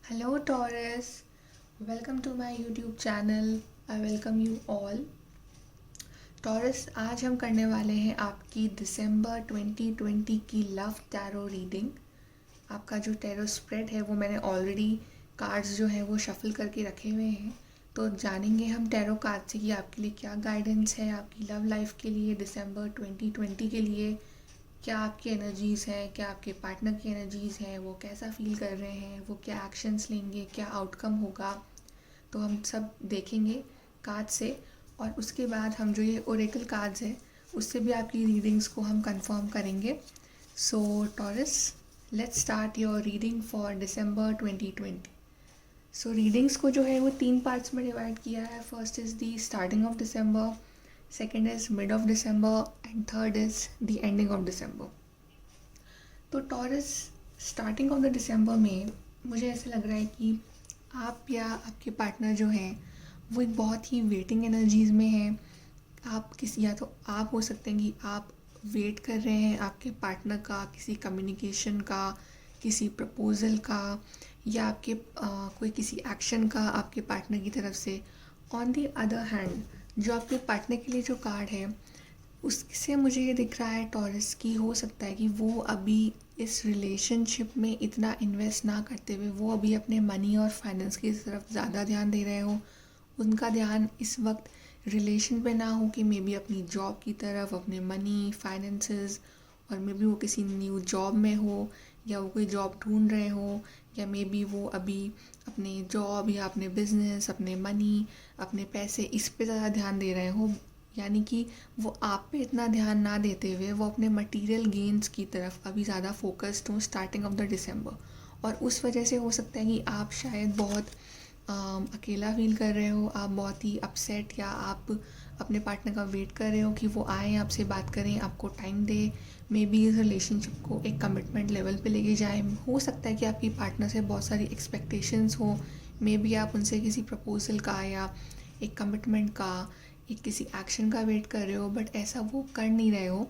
Hello Taurus, welcome to my YouTube channel. I welcome you all. Taurus आज हम करने वाले हैं आपकी दिसंबर 2020 की लव टैरो रीडिंग। आपका जो टैरो स्प्रेड है वो मैंने ऑलरेडी कार्ड्स जो है वो शफल करके रखे हुए हैं, तो जानेंगे हम टैरो कार्ड से कि आपके लिए क्या गाइडेंस है आपकी लव लाइफ के लिए दिसंबर 2020 के लिए। क्या आपकी एनर्जीज़ हैं, क्या आपके पार्टनर की एनर्जीज़ हैं, वो कैसा फील कर रहे हैं, वो क्या एक्शंस लेंगे, क्या आउटकम होगा, तो हम सब देखेंगे कार्ड से। और उसके बाद हम जो ये ओरेकल कार्ड्स है उससे भी आपकी रीडिंग्स को हम कंफर्म करेंगे। So Taurus, let's start your reading for December 2020। So readings को जो है वो 3 पार्ट्स में डिवाइड किया है। First is the starting of December, second is mid of December and third is the ending of December. तो Taurus, starting of the December में मुझे ऐसा लग रहा है कि आप या आपके पार्टनर जो हैं वो एक बहुत ही वेटिंग एनर्जीज़ में हैं। आप किसी, या तो आप हो सकते हैं कि आप वेट कर रहे हैं आपके पार्टनर का किसी कम्युनिकेशन का, किसी प्रपोज़ल का, या आपके कोई किसी एक्शन का आपके पार्टनर की तरफ से। ऑन दी अदर हैंड, जो आपके पार्टनर के लिए जो कार्ड है उससे मुझे ये दिख रहा है टॉरस की हो सकता है कि वो अभी इस रिलेशनशिप में इतना इन्वेस्ट ना करते हुए वो अभी अपने मनी और फाइनेंस की तरफ ज़्यादा ध्यान दे रहे हो। उनका ध्यान इस वक्त रिलेशन पे ना हो कि मे बी अपनी जॉब की तरफ, अपने मनी फाइनेंसेस, और मे बी वो किसी न्यू जॉब में हो या वो कोई जॉब ढूंढ रहे हो, या मे बी वो अभी अपने जॉब या अपने बिजनेस, अपने मनी, अपने पैसे इस पे ज़्यादा ध्यान दे रहे हो। यानी कि वो आप पे इतना ध्यान ना देते हुए वो अपने मटेरियल गेन्स की तरफ अभी ज़्यादा फोकस्ड हो स्टार्टिंग ऑफ द दिसंबर। और उस वजह से हो सकता है कि आप शायद बहुत अकेला फील कर रहे हो, आप बहुत ही अपसेट, या आप अपने पार्टनर का वेट कर रहे हो कि वो आए आपसे बात करें, आपको टाइम दे, मे बी इस रिलेशनशिप को एक कमिटमेंट लेवल पे लेके जाए। हो सकता है कि आपकी पार्टनर से बहुत सारी एक्सपेक्टेशंस हो, मे बी आप उनसे किसी प्रपोजल का या एक कमिटमेंट का, एक किसी एक्शन का वेट कर रहे हो, बट ऐसा वो कर नहीं रहे हो।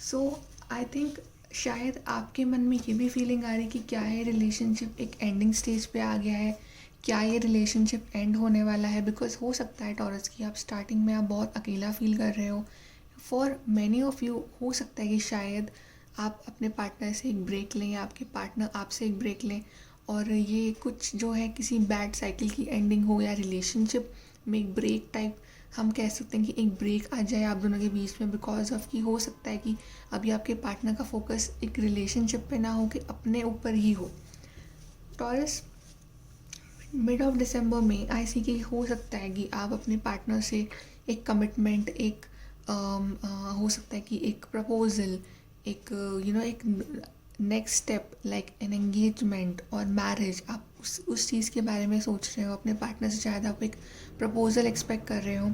सो आई थिंक शायद आपके मन में ये भी फीलिंग आ रही कि क्या ये रिलेशनशिप एक एंडिंग स्टेज पे आ गया है, क्या ये रिलेशनशिप एंड होने वाला है। बिकॉज हो सकता है टॉरस की आप स्टार्टिंग में आप बहुत अकेला फील कर रहे हो। फॉर मैनी ऑफ यू हो सकता है कि शायद आप अपने पार्टनर से एक ब्रेक लें या आपके पार्टनर आपसे एक ब्रेक लें, और ये कुछ जो है किसी बैड साइकिल की एंडिंग हो, या रिलेशनशिप में एक ब्रेक टाइप हम कह सकते हैं कि एक ब्रेक आ जाए आप दोनों के बीच में। बिकॉज ऑफ कि हो सकता है कि अभी आपके पार्टनर का फोकस एक रिलेशनशिप पे ना हो कि अपने ऊपर ही हो। टॉरस, मिड ऑफ दिसंबर में आई सी कि हो सकता है कि आप अपने पार्टनर से एक कमिटमेंट, एक हो सकता है कि एक प्रपोजल, एक एक next step like an engagement और मैरिज, आप उस चीज़ के बारे में सोच रहे हो अपने पार्टनर से। शायद आप एक प्रपोजल एक्सपेक्ट कर रहे हो,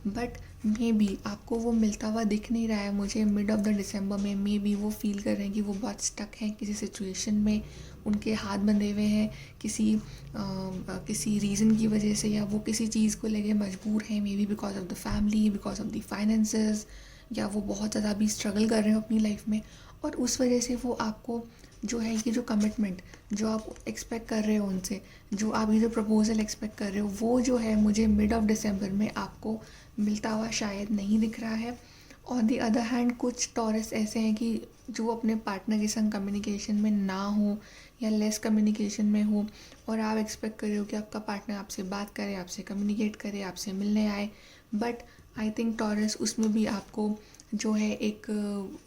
बट मे बी आपको वो मिलता हुआ दिख नहीं रहा है। मुझे मिड ऑफ द दिसंबर में मे बी वो फील कर रहे हैं कि वो बहुत स्टक हैं किसी सिचुएशन में, उनके हाथ बंधे हुए हैं किसी रीज़न की वजह से, या वो किसी चीज़ को लेके मजबूर हैं, मे be because of the family, because of the finances, या वो बहुत ज़्यादा अभी स्ट्रगल कर रहे हो अपनी लाइफ में। और उस वजह से वो आपको जो है कि जो कमिटमेंट जो आप एक्सपेक्ट कर रहे हो उनसे, जो आप ये जो प्रपोज़ल एक्सपेक्ट कर रहे हो, वो जो है मुझे मिड ऑफ दिसंबर में आपको मिलता हुआ शायद नहीं दिख रहा है। ऑन दी अदर हैंड कुछ टॉरस ऐसे हैं कि जो अपने पार्टनर के संग कम्युनिकेशन में ना हो या लेस कम्युनिकेशन में हो, और आप एक्सपेक्ट कर रहे हो कि आपका पार्टनर आपसे बात करे, आपसे कम्युनिकेट करे, आपसे मिलने आए। बट आई थिंक टॉरस उसमें भी आपको जो है एक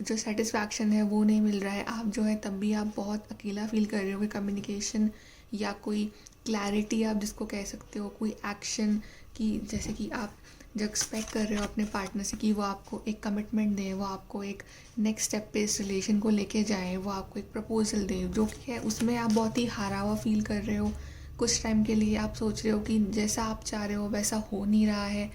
जो सेटिस्फैक्शन है वो नहीं मिल रहा है। आप जो है तब भी आप बहुत अकेला फील कर रहे हो कि कम्युनिकेशन या कोई क्लैरिटी आप जिसको कह सकते हो, कोई एक्शन की, जैसे कि आप जो एक्सपेक्ट कर रहे हो अपने पार्टनर से कि वो आपको एक कमिटमेंट दें, वो आपको एक नेक्स्ट स्टेप पे इस रिलेशन को लेके जाएं, वो आपको एक प्रपोजल दें, जो कि है उसमें आप बहुत ही हारा हुआ फील कर रहे हो। कुछ टाइम के लिए आप सोच रहे हो कि जैसा आप चाह रहे हो वैसा हो नहीं रहा है।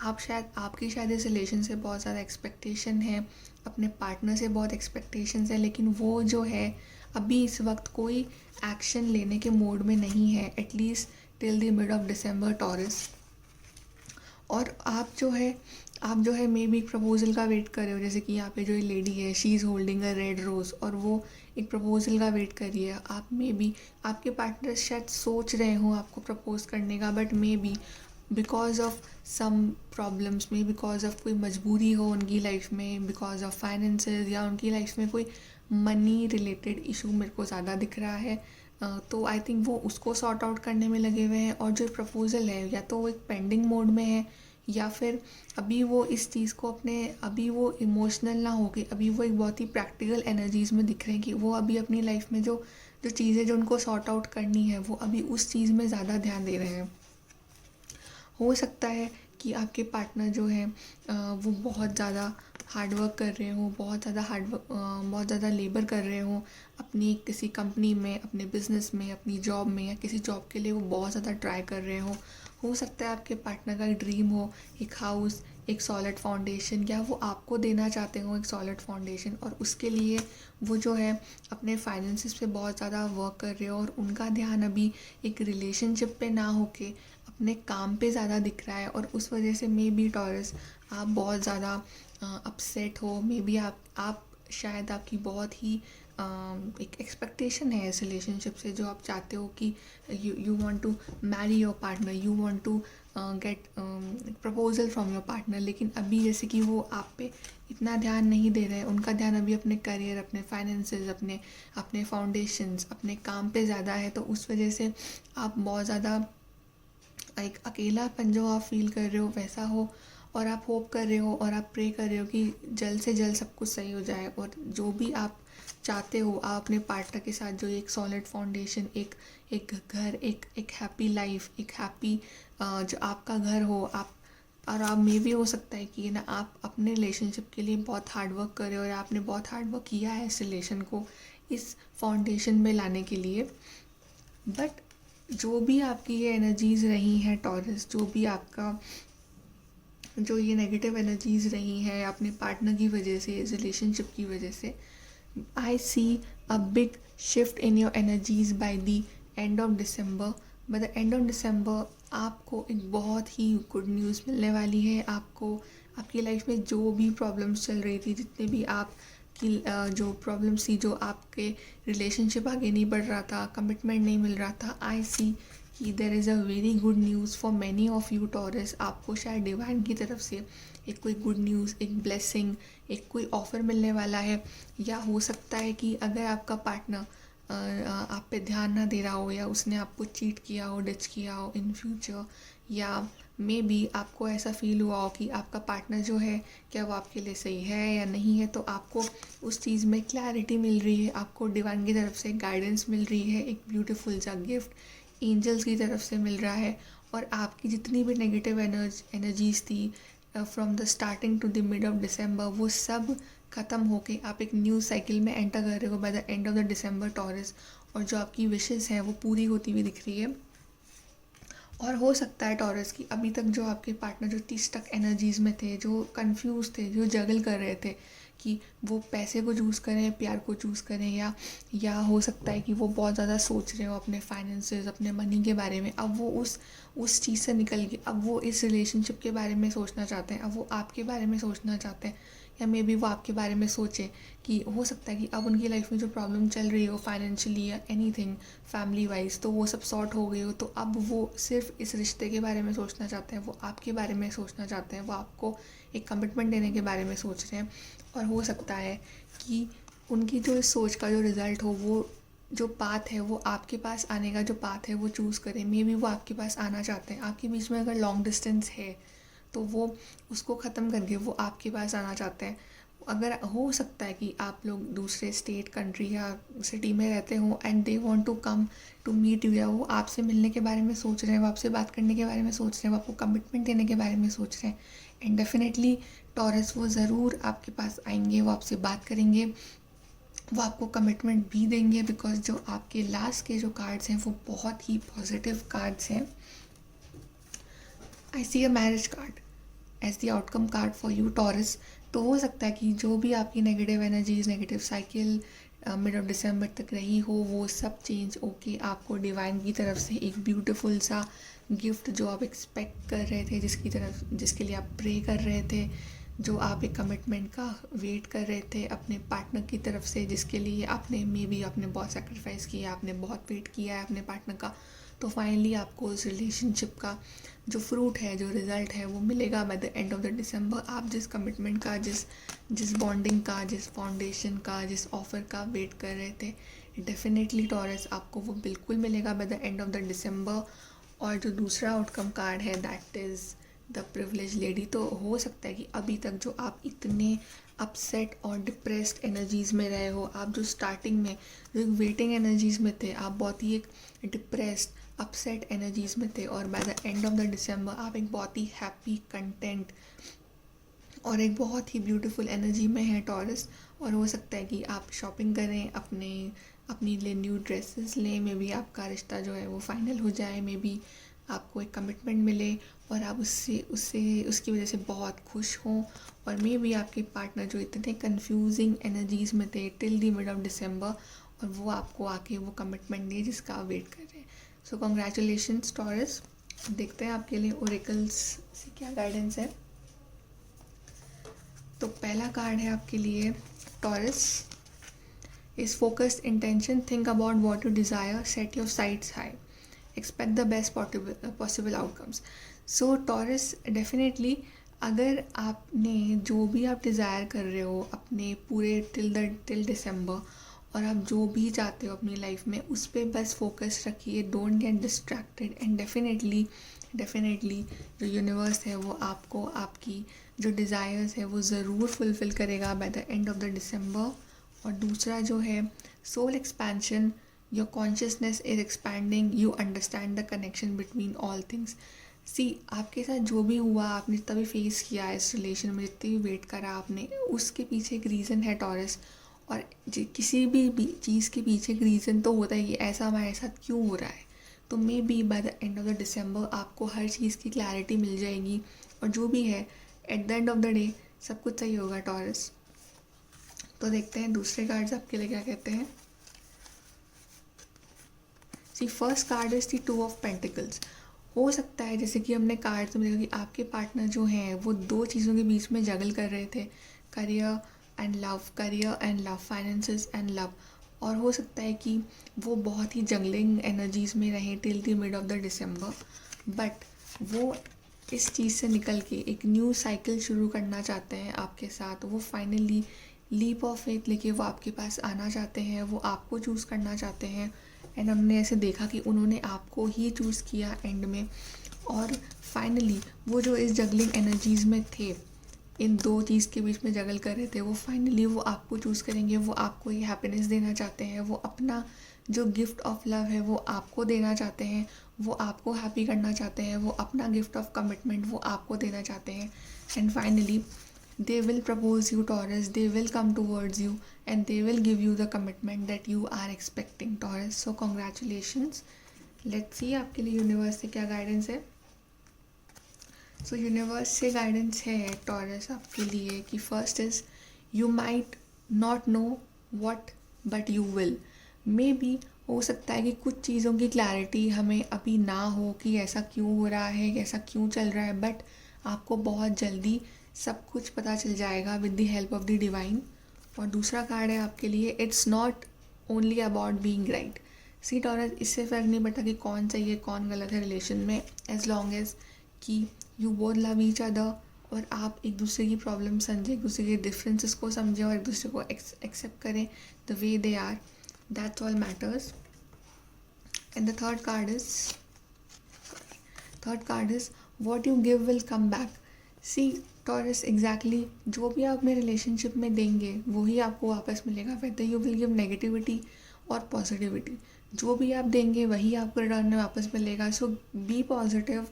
आपकी शायद इस रिलेशन से बहुत ज़्यादा एक्सपेक्टेशन है, अपने पार्टनर से बहुत एक्सपेक्टेशंस है, लेकिन वो जो है अभी इस वक्त कोई एक्शन लेने के मोड में नहीं है, at least till the mid of December taurus. और आप जो है आप जो है मे बी एक प्रपोज़ल का वेट कर रहे हो, जैसे कि यहाँ पे जो ये लेडी है she is holding a red rose और वो एक प्रपोज़ल का वेट कर रही है। आप मे बी आपके पार्टनर शायद सोच रहे हो आपको प्रपोज़ करने का, but may be because of some problems में, बिकॉज ऑफ कोई मजबूरी हो उनकी लाइफ में, बिकॉज ऑफ फाइनेंसेस, या उनकी लाइफ में कोई मनी रिलेटेड इशू मेरे को ज़्यादा दिख रहा है। तो आई थिंक वो उसको सॉर्ट आउट करने में लगे हुए हैं। और जो प्रपोज़ल है या तो वो एक पेंडिंग मोड में है, या फिर अभी वो इस चीज़ को अपने, अभी वो इमोशनल ना होके अभी वो एक बहुत ही प्रैक्टिकल एनर्जीज़ में दिख रहे हैं कि वो अभी अपनी लाइफ में जो जो चीज़ें जो उनको सॉर्ट आउट करनी है वो अभी उस चीज़ में ज़्यादा ध्यान दे रहे हैं। हो सकता है कि आपके पार्टनर जो है वो बहुत ज़्यादा हार्ड वर्क कर रहे हो, बहुत ज़्यादा लेबर कर रहे हो अपनी किसी कंपनी में, अपने बिजनेस में, अपनी जॉब में, या किसी जॉब के लिए वो बहुत ज़्यादा ट्राई कर रहे हो सकता है आपके पार्टनर का एक ड्रीम हो एक हाउस, एक सॉलिड फाउंडेशन, या वो आपको देना चाहते हो एक सॉलिड फाउंडेशन, और उसके लिए वो जो है अपने फाइनेंसिस पे बहुत ज़्यादा वर्क कर रहे हो, और उनका ध्यान अभी एक रिलेशनशिप पे ना होके अपने काम पे ज़्यादा दिख रहा है। और उस वजह से मे बी टॉरस आप बहुत ज़्यादा अपसेट हो। मे बी आप शायद आपकी बहुत ही एक एक्सपेक्टेशन है इस रिलेशनशिप से, जो आप चाहते हो कि you want to marry your partner, you want to get proposal from your partner, लेकिन अभी जैसे कि वो आप पे इतना ध्यान नहीं दे रहे हैं। उनका ध्यान अभी अपने करियर, अपने फाइनेंसेस, अपने अपने फाउंडेशंस, अपने काम पे ज़्यादा है। तो उस वजह से आप बहुत ज़्यादा एक अकेलापन जो आप फील कर रहे हो वैसा हो, और आप होप कर रहे हो और आप प्रे कर रहे हो कि जल्द से जल्द सब कुछ सही हो जाए। और जो भी आप चाहते हो आप अपने पार्टनर के साथ, जो एक सॉलिड फाउंडेशन, एक घर, एक हैप्पी लाइफ, एक हैप्पी जो आपका घर हो, और आप मे भी हो सकता है कि ना आप अपने रिलेशनशिप के लिए बहुत हार्ड वर्क कर रहे हो, और आपने बहुत हार्ड वर्क किया है इस रिलेशन को इस फाउंडेशन में लाने के लिए। बट जो भी आपकी ये एनर्जीज़ रही हैं टॉरस, जो भी आपका जो ये नेगेटिव एनर्जीज़ रही हैं अपने पार्टनर की वजह से, इस रिलेशनशिप की वजह से, I see a big shift in your energies by the end of December. By the end of December आपको एक बहुत ही गुड न्यूज़ मिलने वाली है। आपको आपकी लाइफ में जो भी प्रॉब्लम्स चल रही थी, जितने भी आप की जो प्रॉब्लम्स थी, जो आपके रिलेशनशिप आगे नहीं बढ़ रहा था, कमिटमेंट नहीं मिल रहा था, आई सी कि there is a very good news for many of you taurus. आपको शायद डिवाइन की तरफ से एक कोई गुड न्यूज़, एक ब्लेसिंग, एक कोई ऑफ़र मिलने वाला है। या हो सकता है कि अगर आपका पार्टनर आप पे ध्यान ना दे रहा हो, या उसने आपको चीट किया हो, डिच किया हो इन फ्यूचर, या मे बी आपको ऐसा फील हुआ हो कि आपका पार्टनर जो है क्या वो आपके लिए सही है या नहीं है, तो आपको उस चीज़ में क्लैरिटी मिल रही है, आपको डिवाइन की तरफ से गाइडेंस मिल रही है, एक ब्यूटीफुल सा गिफ्ट एंजल्स की तरफ से मिल रहा है। और आपकी जितनी भी नेगेटिव एनर्जीज़ थी from the starting to the mid of December, वो सब ख़त्म होके आप एक न्यू साइकिल में एंटर कर रहे हो bye the end of the December taurus. और जो आपकी विशेस हैं वो पूरी होती हुई दिख रही है। और हो सकता है टॉरस की अभी तक जो आपके पार्टनर जो 30 तक एनर्जीज़ में थे, जो कंफ्यूज थे, जो जगल कर रहे थे कि वो पैसे को चूज़ करें, प्यार को चूज़ करें, या हो सकता है कि वो बहुत ज़्यादा सोच रहे हो अपने फाइनेंसेस, अपने मनी के बारे में। अब वो उस चीज़ से निकल के अब वो इस रिलेशनशिप के बारे में सोचना चाहते हैं, अब वो आपके बारे में सोचना चाहते हैं, या मे बी वो आपके बारे में सोचे कि हो सकता है कि अब उनकी लाइफ में जो प्रॉब्लम चल रही हो फाइनेंशियली या एनीथिंग फैमिली वाइज, तो वो सब सॉर्ट हो गई हो। तो अब वो सिर्फ इस रिश्ते के बारे में सोचना चाहते हैं, वो आपके बारे में सोचना चाहते हैं, वो आपको एक कमिटमेंट देने के बारे में सोच रहे हैं। और हो सकता है कि उनकी जो इस सोच का जो रिज़ल्ट हो, वो जो पाथ है वो आपके पास आने का जो पाथ है वो चूज़ करें। मे बी वो आपके पास आना चाहते हैं, आपके बीच में अगर लॉन्ग डिस्टेंस है तो वो उसको ख़त्म करके वो आपके पास आना चाहते हैं। अगर हो सकता है कि आप लोग दूसरे स्टेट, कंट्री या सिटी में रहते हो and they want to come to meet you, या वो आपसे मिलने के बारे में सोच रहे हैं, वो आपसे बात करने के बारे में सोच रहे हैं, वो आपको कमिटमेंट देने के बारे में सोच रहे हैं। एंड डेफिनेटली टॉरस वो ज़रूर आपके पास आएंगे, वो आपसे बात करेंगे, वो आपको कमिटमेंट भी देंगे, बिकॉज जो आपके लास्ट के जो कार्ड्स हैं वो बहुत ही पॉजिटिव कार्ड्स हैं। I see a marriage card as the outcome card for you Taurus. तो हो सकता है कि जो भी आपकी negative energies, negative cycle, mid of December तक रही हो, वो सब चेंज होके आपको डिवाइन की तरफ से एक ब्यूटीफुल सा गिफ्ट जो आप एक्सपेक्ट कर रहे थे, जिसके लिए आप प्रे कर रहे थे, जो आप एक कमिटमेंट का वेट कर रहे थे अपने पार्टनर की तरफ से, जिसके लिए आपने आपने बहुत सेक्रीफाइस किया, आपने बहुत वेट किया है अपने पार्टनर का, तो फाइनली आपको उस रिलेशनशिप का जो फ्रूट है, जो रिज़ल्ट है, वो मिलेगा bye the end of the दिसंबर। आप जिस कमिटमेंट का, जिस बॉन्डिंग का, जिस फाउंडेशन का, जिस ऑफ़र का वेट कर रहे थे, डेफिनेटली टॉरस आपको वो बिल्कुल मिलेगा bye the end of the December. और जो दूसरा आउटकम कार्ड है, that is the privilege lady. तो हो सकता है कि अभी तक जो आप इतने अपसेट और डिप्रेस्ड एनर्जीज़ में रहे हो, आप जो स्टार्टिंग में जो एक वेटिंग एनर्जीज़ में थे, आप बहुत ही एक डिप्रेस्ड अपसेट एनर्जीज़ में थे, और bye the end of the दिसंबर आप एक बहुत ही हैप्पी, कंटेंट और एक बहुत ही ब्यूटीफुल एनर्जी में है टॉरस। और हो सकता है कि आप शॉपिंग करें, अपनी लिए न्यू ड्रेसेस लें, मे बी आपका रिश्ता जो है वो फाइनल हो जाए, मे बी आपको एक कमिटमेंट मिले और आप उसकी वजह से बहुत खुश हों, और मे बी आपके पार्टनर जो इतने कंफ्यूजिंग एनर्जीज़ में थे टिल द मिड ऑफ दिसंबर, और वो आपको आके वो कमिटमेंट दे जिसका आप वेट कर रहे हैं। सो कॉन्ग्रेचुलेशंस टॉरस। देखते हैं आपके लिए ओरेकल्स से क्या गाइडेंस है। तो पहला कार्ड है आपके लिए taurus is focused intention, think about what you desire, set your sights high, expect the best possible outcomes. So Taurus, definitely अगर आपने जो भी आप डिज़ायर कर रहे हो अपने पूरे टिल दिसंबर, और आप जो भी चाहते हो अपनी लाइफ में, उस पर बस फोकस रखिए, don't get distracted, and definitely जो यूनिवर्स है वो आपको आपकी जो डिज़ायर्स है वो ज़रूर फुलफ़िल करेगा by the end of the December. और दूसरा जो है soul expansion, your consciousness is expanding, you understand the connection between all things. See, आपके साथ जो भी हुआ, आपने जितना भी फेस किया इस रिलेशन में, जितनी भी वेट करा आपने, उसके पीछे एक रीज़न है टॉरस। और किसी भी चीज़ के पीछे एक रीज़न तो होता है कि ऐसा हमारे साथ क्यों हो रहा है। तो may be bye the end of the दिसंबर आपको हर चीज़ की क्लैरिटी मिल जाएगी, और जो भी है at the end of the day सब कुछ सही होगा टॉरस। तो देखते हैं दूसरे कार्ड्स आपके लिए क्या कहते हैं। See, first card is the 2 of pentacles. हो सकता है जैसे कि हमने कार्ड्स में देखा कि आपके पार्टनर जो हैं वो दो चीज़ों के बीच में जगल कर रहे थे, career and love, finances and love. और हो सकता है कि वो बहुत ही जंगलिंग एनर्जीज़ में रहें till the mid of the December, but वो इस चीज़ से निकल के एक न्यू साइकिल शुरू करना चाहते हैं आपके साथ। वो फाइनली लीप ऑफ फेथ लेके वो आपके पास आना चाहते हैं, वो आपको चूज़ करना चाहते हैं, एंड हमने ऐसे देखा कि उन्होंने आपको ही चूज़ किया एंड में। और फाइनली वो जो इस जगलिंग एनर्जीज़ में थे, इन दो चीज़ के बीच में जगल कर रहे थे, वो फाइनली वो आपको चूज़ करेंगे, वो आपको ये हैप्पीनेस देना चाहते हैं, वो अपना जो गिफ्ट ऑफ लव है वो आपको देना चाहते हैं, वो आपको हैप्पी करना चाहते हैं, वो अपना गिफ्ट ऑफ कमिटमेंट वो आपको देना चाहते हैं, and finally they will propose you Taurus, they will come towards you, and they will give you the commitment that you are expecting Taurus. So congratulations. Let's see आपके लिए universe से क्या guidance है। सो यूनिवर्स से guidance है taurus आपके लिए कि first is you might not know what but you will. May be हो सकता है कि कुछ चीज़ों की क्लैरिटी हमें अभी ना हो कि ऐसा क्यों हो रहा है, ऐसा क्यों चल रहा है, बट आपको बहुत जल्दी सब कुछ पता चल जाएगा with the help of the divine. और दूसरा कार्ड है आपके लिए, it's not only about being right. See Taurus, इससे फ़र्क नहीं पड़ता कि कौन सही है कौन गलत है रिलेशन में, एज लॉन्ग एज कि you both love each other, और आप एक दूसरे की प्रॉब्लम समझें, एक दूसरे के डिफरेंसेस को समझें और एक दूसरे को एक्सेप्ट करें the way they are, that's all matters. And the third card is what you give will come back. See Taurus, exactly जो भी आप अपने रिलेशनशिप में देंगे वही आपको वापस मिलेगा, whether you will give negativity और पॉजिटिविटी, जो भी आप देंगे वही आपको रिटर्न में वापस मिलेगा। So be positive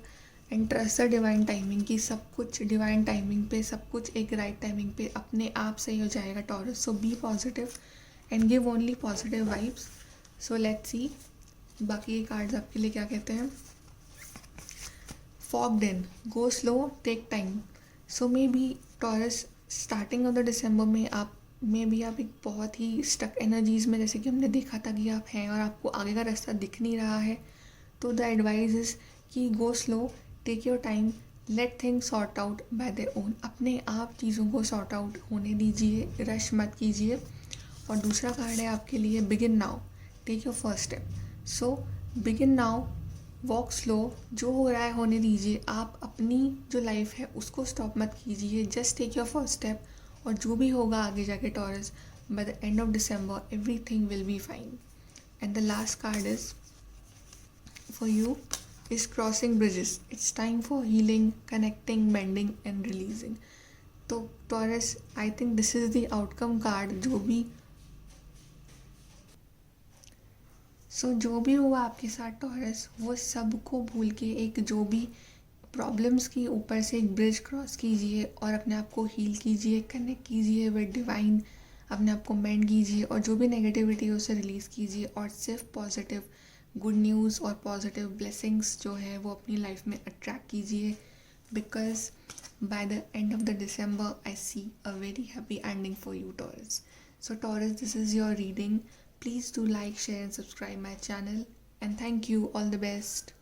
and trust the divine timing, की सब कुछ डिवाइन टाइमिंग पे, सब कुछ एक राइट टाइमिंग पे अपने आप सही हो जाएगा Taurus. So be positive and give only positive vibes. So let's see बाकी ये कार्ड्स आपके लिए क्या कहते हैं। Fogged in, go slow, take time. So may be Taurus, starting of the December में आप मे भी आप एक बहुत ही स्टक एनर्जीज़ में, जैसे कि हमने देखा था कि आप हैं और आपको आगे का रास्ता दिख नहीं रहा है, तो द एडवाइस इज़ कि go slow, take your time, let things sort out by their own. अपने आप चीज़ों को सॉर्ट आउट होने दीजिए, रश मत कीजिए। और दूसरा कार्ड है आपके लिए begin now, take your first step. So begin now, walk slow, जो हो रहा है होने दीजिए। आप अपनी जो लाइफ है उसको स्टॉप मत कीजिए, just take your first step. और जो भी होगा आगे जाके Taurus, by the end of December everything will be fine. And the last card is for you is crossing bridges. It's time for healing, connecting, mending and releasing. तो Taurus, I think this is the outcome card। जो भी हुआ आपके साथ taurus, वो सब को भूल के एक जो भी प्रॉब्लम्स की ऊपर से एक ब्रिज क्रॉस कीजिए और अपने आप को हील कीजिए, कनेक्ट कीजिए विद डिवाइन, अपने आप को मेंड कीजिए और जो भी नेगेटिविटी है उसे रिलीज़ कीजिए और सिर्फ पॉजिटिव गुड न्यूज़ और पॉजिटिव ब्लेसिंग्स जो है वो अपनी लाइफ में अट्रैक्ट कीजिए। Because by the end of the December I see a very happy ending for you Taurus. So Taurus, this is your reading. Please do like, share and subscribe my channel. And thank you. All the best.